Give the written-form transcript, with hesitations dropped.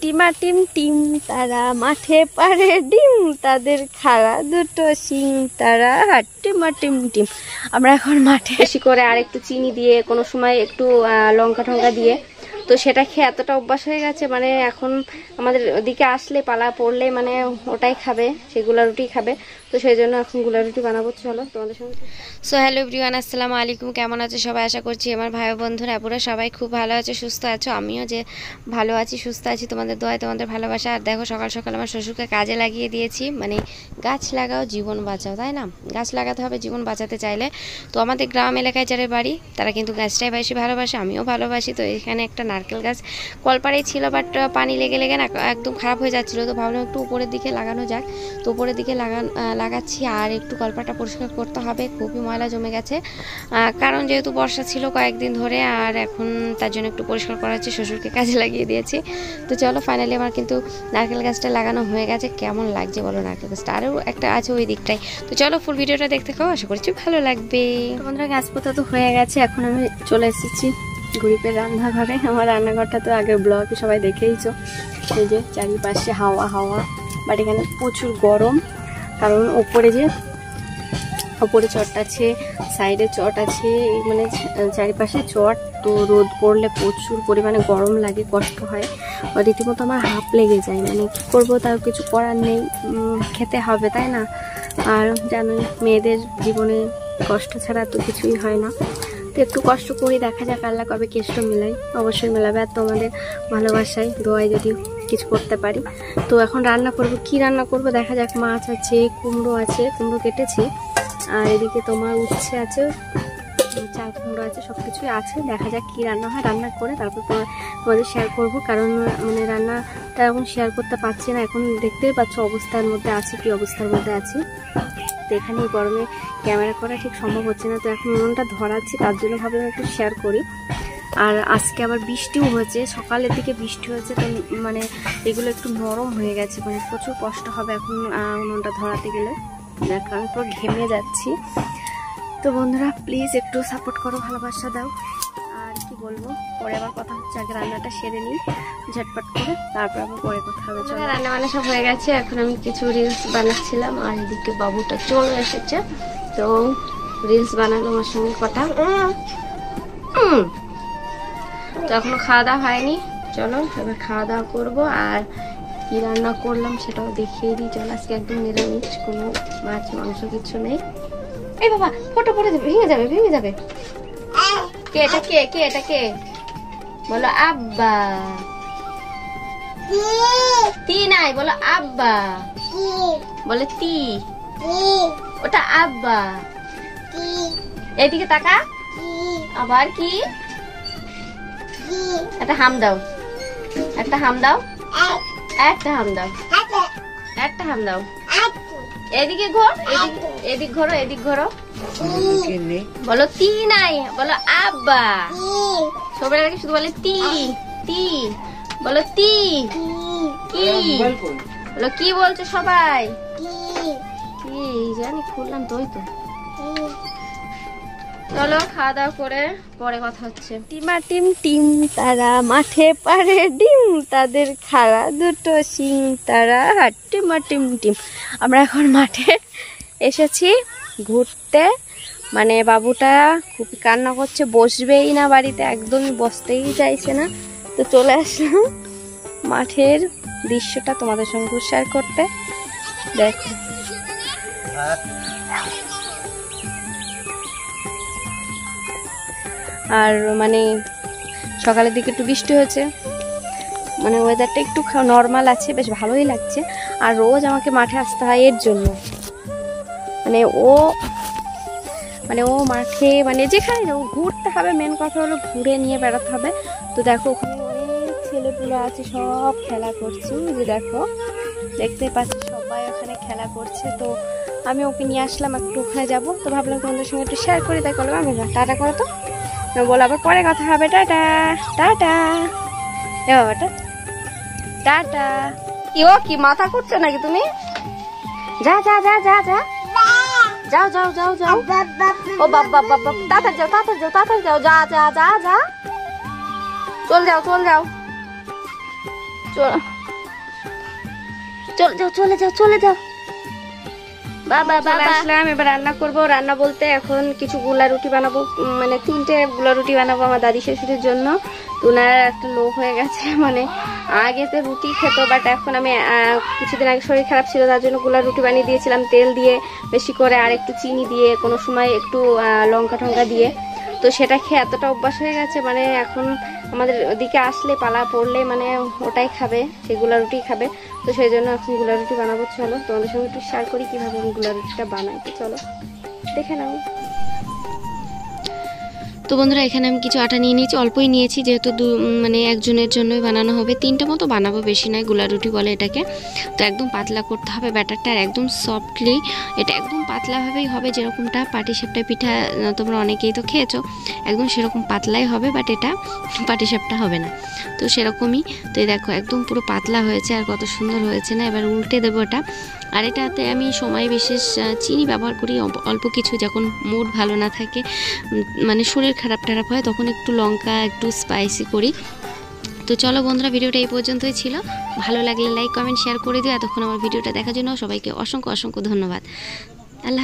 টিমা team team তারা মাঠে পারে ডিম, তাদের খাড়া দুটো শিং তারা টিমা টিম টিম। আমরা এখন মাঠে বেশি করে আর একটু চিনি দিয়ে, কোনো সময় একটু লঙ্কা টঙ্কা দিয়ে, তো সেটা খেয়ে এতটা অভ্যাস হয়ে গেছে, মানে এখন আমাদের ওদিকে আসলে পালা পড়লে মানে ওটাই খাবে, সেই গুলা রুটি খাবে। তো সেই জন্য এখন গুলা রুটি বানাবো, চলো তোমাদের সঙ্গে। সো হ্যালো এভরিওয়ান, আসসালামু আলাইকুম। কেমন আছো সবাই? আশা করছি আমার ভাই বন্ধুরা পুরো সবাই খুব ভালো আছে, সুস্থ আছো। আমিও যে ভালো আছি, সুস্থ আছি, তোমাদের দোয়ায়, তোমাদের ভালোবাসা। আর দেখো সকাল সকাল আমার শ্বশুরকে কাজে লাগিয়ে দিয়েছি, মানে গাছ লাগাও জীবন বাঁচাও, তাই না? গাছ লাগাতে হবে জীবন বাঁচাতে চাইলে। তো আমাদের গ্রাম এলাকায় যারা বাড়ি তারা কিন্তু গাছটাই বেশি ভালোবাসে, আমিও ভালোবাসি। তো এখানে একটা নারকেল গাছ কলপাড়েই ছিল, বাট পানি লেগে লেগে না একদম খারাপ হয়ে যাচ্ছিলো। তো ভাবলাম একটু উপরের দিকে লাগানো যাক, তো উপরের দিকে লাগাচ্ছি। আর একটু কলপাটা পরিষ্কার করতে হবে, খুবই ময়লা জমে গেছে, কারণ যেহেতু বর্ষা ছিল কয়েকদিন ধরে, আর এখন তার জন্য একটু পরিষ্কার করা হচ্ছে, শ্বশুরকে কাজে লাগিয়ে দিয়েছি। তো চলো ফাইনালি আমার কিন্তু নারকেল গাছটা লাগানো হয়ে গেছে। কেমন লাগছে বলো নারকেল গাছটা? আরও একটা আছে ওই দিকটাই। তো চলো ফুল ভিডিওটা দেখতে খাও, আশা করছি ভালো লাগবে। বন্ধুরা গাছ পোতা তো হয়ে গেছে, এখন আমি চলে এসেছি গরিবের রান্নাঘরে। আমার রান্নাঘরটা তো আগের ব্লগে সবাই দেখেইছো, এই যে চারিপাশে হাওয়া হাওয়া, বাট এখানে প্রচুর গরম, কারণ ওপরে চট আছে, সাইডে চট আছে, মানে চারিপাশে চট। তো রোদ পড়লে প্রচুর পরিমাণে গরম লাগে, কষ্ট হয়, রীতিমতো আমার হাঁপ লেগে যায়। মানে কী করবো, তাও কিছু করার নেই, খেতে হবে, তাই না? আর জানোই মেয়েদের জীবনে কষ্ট ছাড়া তো কিছুই হয় না। তো একটু কষ্ট করি, দেখা যাক আল্লাহ কবে কেষ্ট মিলাই, অবশ্যই মেলাবে। আর তোমাদের ভালোবাসায় দোয়ায় যদি কিছু করতে পারি। তো এখন রান্না করব, কি রান্না করব দেখা যাক। মাছ আছে, কুমড়ো আছে, কুমড়ো কেটেছি, আর এদিকে তোমার উচ্ছে আছে, চাল কুমড়ো আছে, সব কিছুই আছে। দেখা যাক কি রান্না হয়, রান্না করে তারপর তোমাদের শেয়ার করব। কারণ মানে রান্নাটা এখন শেয়ার করতে পারছি না, এখন দেখতেই পাচ্ছ অবস্থার মধ্যে আছে, কি অবস্থার মধ্যে আছি। তো এখানে গরমে ক্যামেরা করা ঠিক সম্ভব হচ্ছে না, তো এখন উনুনটা ধরাচ্ছি, তার জন্য ভাবলাম একটু শেয়ার করি। আর আজকে আবার বৃষ্টিও হয়েছে, সকালের দিকে বৃষ্টি হয়েছে, তো মানে এগুলো একটু নরম হয়ে গেছে, মানে প্রচুর কষ্ট হবে এখন উনুনটা ধরাতে গেলে। দেখো আমি পুরো ঘেমে যাচ্ছি। তো বন্ধুরা প্লিজ একটু সাপোর্ট করো, ভালোবাসা দাও। আর কি বলবো, পরে আবার কথা হচ্ছে, আগে রান্নাটা সেরে নিই ঝটপট করে, তারপর আবার পরে কথা হবে। চলো রান্না বান্না সব হয়ে গেছে, এখন আমি কিছু রিলস বানাচ্ছিলাম, আর এদিকে বাবুটা চলে এসেছে, তো রিলস বানালো আমার সঙ্গে কথা। তো এখনো খাওয়া দাওয়া হয়নি, চলো এবার খাওয়া দাওয়া করবো। আর কি রান্না করলাম সেটাও দেখিয়ে দিই, চলো। আজকে একদম নিরামিষ, কোনো মাছ মাংস কিছু নেই। এই বাবা ফটো পড়ে যাবে, ভেঙে যাবে, ভেঙে যাবে। কে এটা? কে এটা? কে বলো? আব্বা। তি নাই, বলো আব্বা। বলে তি, ওটা আব্বা। এইদিকে তাকা, আবার কি? একটা হাম দাও, একটা হাম দাও, একটা হাম দাও, একটা হাম দাও। এদিকে ঘোর, এদিক ঘোরো, এদিক ঘোরো। বলো তি নাই, বলো আব্বা। সবার আগে শুধু বলে তি তি, বলো তি। কি বলো? কি বলছো সবাই? কি জানি, খুললাম তো, ওই তো। চলো খাওয়া দাওয়া করে পরে কথা হচ্ছে। টিমা টিম টিম তারা মাঠে পারে ডিম, তাদের খাড়া দুটো শিং তারা টিমা টিম টিম। আমরা এখন মাঠে এসেছি ঘুরতে, মানে বাবুটা খুব কান্না করছে, বসবেই না বাড়িতে, একদমই বসতেই চাইছে না। তো চলে আসলাম মাঠের দৃশ্যটা তোমাদের সঙ্গে শেয়ার করতে। দেখো আর মানে সকালের দিকে একটু বৃষ্টি হয়েছে, মানে ওয়েদারটা একটু নর্মাল আছে, বেশ ভালোই লাগছে। আর রোজ আমাকে মাঠে আসতে হয় এর জন্য, মানে ও মাঠে মানে যেখানে ও ঘুরতে হবে, মেন কথা হলো ঘুরে নিয়ে বেড়াতে হবে। তো দেখো ওখানে অনেক ছেলেপুলে আছে, সব খেলা করছে, যে দেখো দেখতে পাচ্ছি সবাই ওখানে খেলা করছে। তো আমি ওকে নিয়ে আসলাম, একটু ওখানে যাবো, তো ভাবলাম তোমাদের সঙ্গে একটু শেয়ার করি, তাই করলাম। আমি টাটা করো, তো বলো আবার পরে কথা হবে, টাটা টাটা। বাবাটা টাটা। ও কি মাথা করছো নাকি তুমি? যা যা যা যা যা, যাও যাও যাও যাও। ও বাবা বাবা, তাড়াতাড়ি যাও, তাড়াতাড়ি যাও, তাড়াতাড়ি যাও, যা যা যা যা, চল যাও, চল যাও, চল। চলে যাও বাবা আসলাম। এবার রান্না করব। রান্না বলতে এখন কিছু গোলা রুটি বানাবো, মানে 3টে গোলা রুটি বানাবো আমার দাদি শাশুড়ির জন্য। তো ওনার একটা লোভ হয়ে গেছে, মানে আগে তো রুটি খেত, বাট এখন আমি কিছুদিন আগে শরীর খারাপ ছিল, তার জন্য গোলা রুটি বানিয়ে দিয়েছিলাম তেল দিয়ে বেশি করে, আর একটু চিনি দিয়ে, কোনো সময় একটু লঙ্কা টঙ্কা দিয়ে। তো সেটা খেয়ে এতটা অভ্যাস হয়ে গেছে, মানে এখন আমাদের ওদিকে আসলে পালা পড়লে মানে ওটাই খাবে, সেই গোলা রুটি খাবে। তো সেই জন্য এখন গোলা রুটি বানাবো। চলো তোমাদের সঙ্গে একটু শেয়ার করি কীভাবে আমি গোলা রুটিটা বানাই। তো চলো দেখে নাও। তো বন্ধুরা এখানে আমি কিছু আটা নিয়ে নিয়েছি, অল্পই নিয়েছি, যেহেতু মানে একজনের জন্যই বানানো হবে। 3টে মতো বানাবো, বেশি নয়। গোলা রুটি বলে এটাকে। তো একদম পাতলা করতে হবে ব্যাটারটা, আর একদম সফটলি, এটা একদম পাতলাভাবেই হবে, যেরকমটা পাটিসাপটা পিঠা তোমরা অনেকেই তো খেয়েছো, একদম সেরকম পাতলাই হবে, বাট এটা পাটিসাপটা হবে না। তো সেরকমই। তো এই দেখো একদম পুরো পাতলা হয়েছে, আর কত সুন্দর হয়েছে না। এবার উল্টে দেবো এটা। আর এটাতে আমি সময় বিশেষ চিনি ব্যবহার করি অল্প কিছু, যখন মুড ভালো না থাকে, মানে শরীর খারাপ টারাপ হয়, তখন একটু লঙ্কা একটু স্পাইসি করি। তো চলো বন্ধুরা, ভিডিওটা এই পর্যন্তই ছিল। ভালো লাগলে লাইক কমেন্ট শেয়ার করে দিও। এতক্ষণ আমার ভিডিওটা দেখার জন্য সবাইকে অসংখ্য ধন্যবাদ। আল্লাহ হাফেজ।